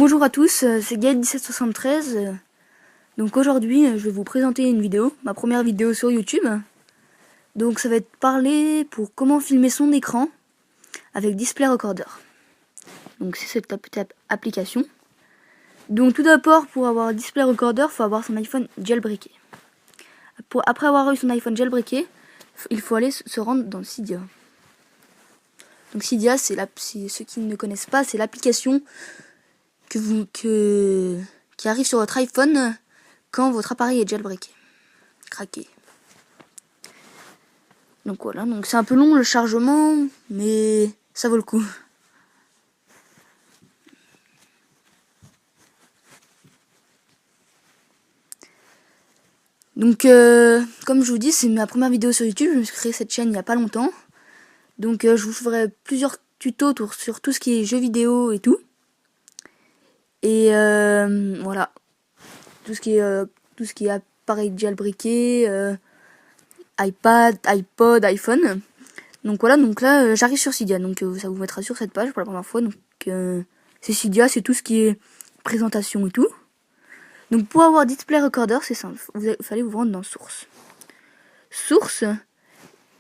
Bonjour à tous, c'est Gaël1773. Donc aujourd'hui, je vais vous présenter une vidéo, ma première vidéo sur YouTube. Donc ça va être parler pour comment filmer son écran avec Display Recorder. Donc c'est cette application. Donc tout d'abord, pour avoir Display Recorder, il faut avoir son iPhone jailbreaké. Après avoir eu son iPhone jailbreaké, il faut aller se rendre dans Cydia. Donc Cydia, c'est ceux qui ne connaissent pas, c'est l'application qui arrive sur votre iPhone quand votre appareil est jailbreaké, craqué. Donc voilà, donc c'est un peu long le chargement, mais ça vaut le coup. Donc comme je vous dis, c'est ma première vidéo sur YouTube, je me suis créé cette chaîne il n'y a pas longtemps. Donc je vous ferai plusieurs tutos sur tout ce qui est jeux vidéo et tout. Et voilà, tout ce qui est appareil jailbreaké, iPad, iPod, iPhone. Donc voilà, donc là j'arrive sur Cydia, donc ça vous mettra sur cette page pour la première fois. Donc c'est Cydia, c'est tout ce qui est présentation et tout. Donc pour avoir Display Recorder, c'est simple, il fallait vous rendre dans Source. Source,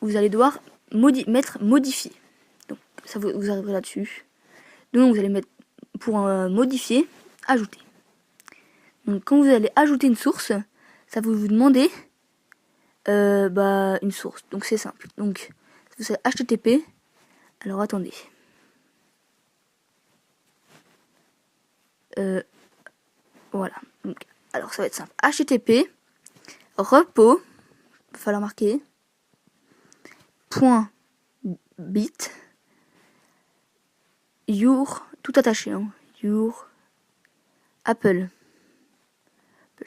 vous allez devoir mettre modifier. Donc ça vous arriverez là-dessus. Donc vous allez mettre pour modifier, ajouter. Donc quand vous allez ajouter une source, ça va vous demander une source. Donc c'est simple. Donc c'est HTTP. Alors attendez. Voilà. Donc, alors ça va être simple. HTTP repo, il va falloir marquer .bit your, tout attaché, hein, your Apple.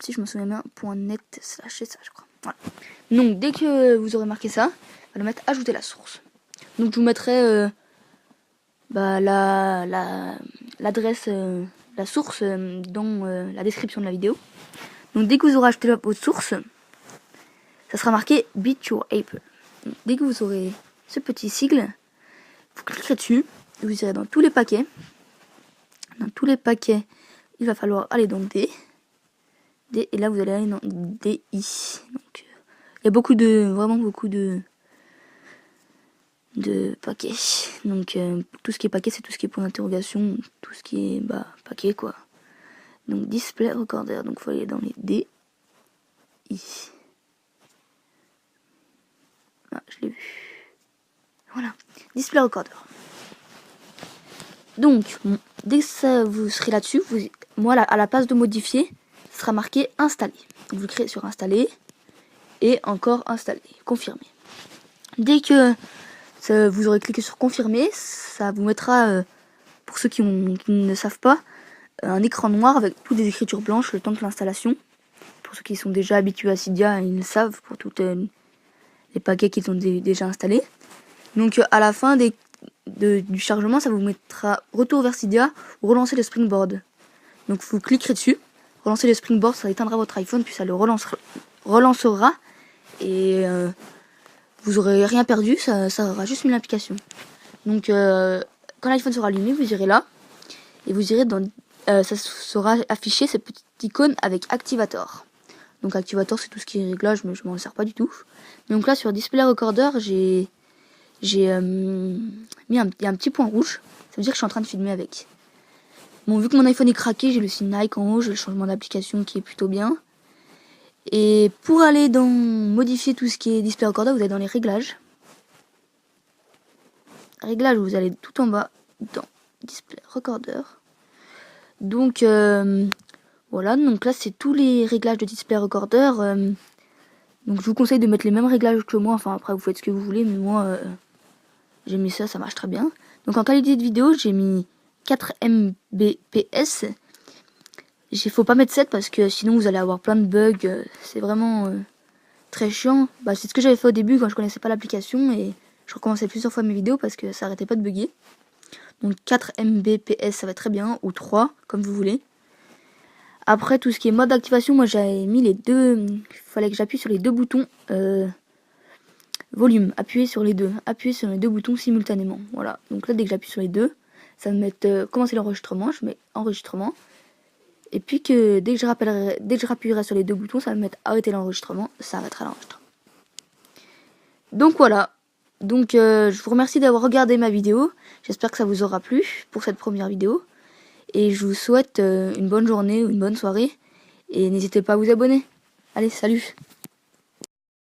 Si je me souviens bien, .net / ça je crois. Voilà. Donc dès que vous aurez marqué ça, on va mettre ajouter la source. Donc je vous mettrai l'adresse, la source dans la description de la vidéo. Donc dès que vous aurez ajouté votre source, ça sera marqué Bit Your Apple. Donc, dès que vous aurez ce petit sigle, vous cliquerez dessus et vous irez dans tous les paquets. Dans tous les paquets, il va falloir aller dans D, et là vous allez aller dans DI. Donc il y a vraiment beaucoup de paquets. Donc tout ce qui est paquet, c'est tout ce qui est point d'interrogation, tout ce qui est paquet quoi. Donc Display Recorder, donc il faut aller dans les DI. Ah, je l'ai vu. Voilà, Display Recorder. Donc, dès que ça, vous serez là-dessus, moi, à la place de modifier, ce sera marqué installer. Donc, vous cliquez sur installer et encore installer, confirmer. Dès que vous aurez cliqué sur confirmer, ça vous mettra, pour ceux qui ne savent pas, un écran noir avec toutes des écritures blanches le temps de l'installation. Pour ceux qui sont déjà habitués à Cydia, ils le savent pour tous les paquets qu'ils ont déjà installés. Donc à la fin du chargement, ça vous mettra retour vers Cydia ou relancer le Springboard. Donc vous cliquerez dessus, relancer le Springboard, ça éteindra votre iPhone, puis ça le relancera et vous aurez rien perdu, ça aura juste mis l'application. Donc quand l'iPhone sera allumé, vous irez là et vous irez dans ça sera affiché cette petite icône avec Activator. Donc Activator, c'est tout ce qui est réglage, mais je m'en sers pas du tout. Donc là sur Display Recorder, j'ai mis un petit point rouge. Ça veut dire que je suis en train de filmer avec. Bon, vu que mon iPhone est craqué, j'ai le signe Nike en haut, j'ai le changement d'application qui est plutôt bien. Et pour aller dans modifier tout ce qui est Display Recorder, vous allez dans les réglages. Réglages, vous allez tout en bas dans Display Recorder. Donc voilà, donc là c'est tous les réglages de Display Recorder. Donc je vous conseille de mettre les mêmes réglages que moi. Enfin après vous faites ce que vous voulez, mais moi j'ai mis ça marche très bien. Donc en qualité de vidéo, j'ai mis 4 Mbps. Faut pas mettre 7 parce que sinon vous allez avoir plein de bugs. C'est vraiment très chiant. C'est ce que j'avais fait au début quand je connaissais pas l'application et je recommençais plusieurs fois mes vidéos parce que ça arrêtait pas de bugger. Donc 4 Mbps ça va très bien, ou 3 comme vous voulez. Après tout ce qui est mode d'activation, moi j'avais mis les deux. Il fallait que j'appuie sur les deux boutons. Volume, appuyez sur les deux boutons simultanément. Voilà, donc là dès que j'appuie sur les deux, ça va me mettre commencer l'enregistrement, je mets enregistrement. Et puis que dès que je rappuierai sur les deux boutons, ça va me mettre arrêter l'enregistrement, ça arrêtera l'enregistrement. Donc voilà. Donc je vous remercie d'avoir regardé ma vidéo. J'espère que ça vous aura plu pour cette première vidéo. Et je vous souhaite une bonne journée ou une bonne soirée. Et n'hésitez pas à vous abonner. Allez, salut!